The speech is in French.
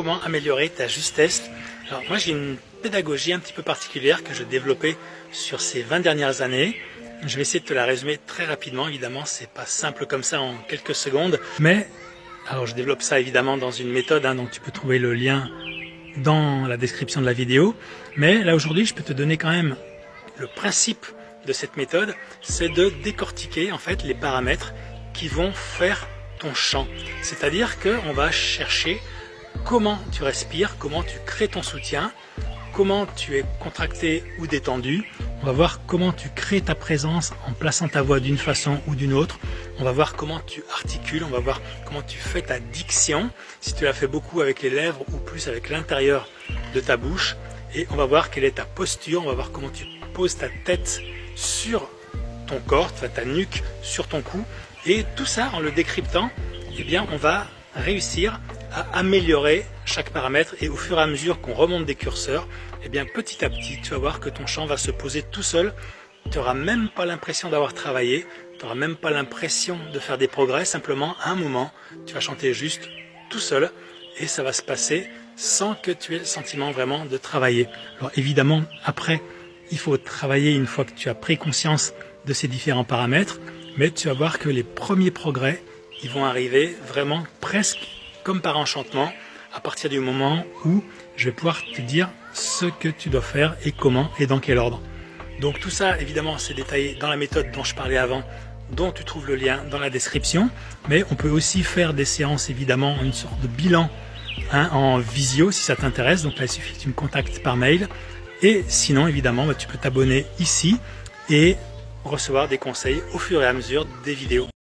comment améliorer ta justesse. Alors moi j'ai une pédagogie un petit peu particulière que j'ai développée sur ces 20 dernières années. Je vais essayer de te la résumer très rapidement, évidemment c'est pas simple comme ça en quelques secondes, mais alors je développe ça évidemment dans une méthode, donc tu peux trouver le lien dans la description de la vidéo, mais là aujourd'hui je peux te donner quand même le principe de cette méthode, c'est de décortiquer en fait les paramètres qui vont faire ton chant. C'est-à-dire qu'on va chercher comment tu respires, comment tu crées ton soutien, comment tu es contracté ou détendu. On va voir comment tu crées ta présence en plaçant ta voix d'une façon ou d'une autre. On va voir comment tu articules, on va voir comment tu fais ta diction, si tu la fais beaucoup avec les lèvres ou plus avec l'intérieur de ta bouche. Et on va voir quelle est ta posture, on va voir comment tu poses ta tête sur ton corps, ta nuque sur ton cou. Et tout ça, en le décryptant, eh bien, on va réussir à améliorer chaque paramètre. Et au fur et à mesure qu'on remonte des curseurs, eh bien, petit à petit, tu vas voir que ton chant va se poser tout seul. Tu n'auras même pas l'impression d'avoir travaillé, tu n'auras même pas l'impression de faire des progrès. Simplement, à un moment, tu vas chanter juste tout seul et ça va se passer sans que tu aies le sentiment vraiment de travailler. Alors évidemment, après, il faut travailler une fois que tu as pris conscience de ces différents paramètres, mais tu vas voir que les premiers progrès, ils vont arriver vraiment presque comme par enchantement à partir du moment où je vais pouvoir te dire ce que tu dois faire et comment et dans quel ordre. Donc tout ça, évidemment, c'est détaillé dans la méthode dont je parlais avant, dont tu trouves le lien dans la description, mais on peut aussi faire des séances, évidemment, une sorte de bilan en visio si ça t'intéresse. Donc là, il suffit que tu me contactes par mail. Et sinon, évidemment, tu peux t'abonner ici et recevoir des conseils au fur et à mesure des vidéos.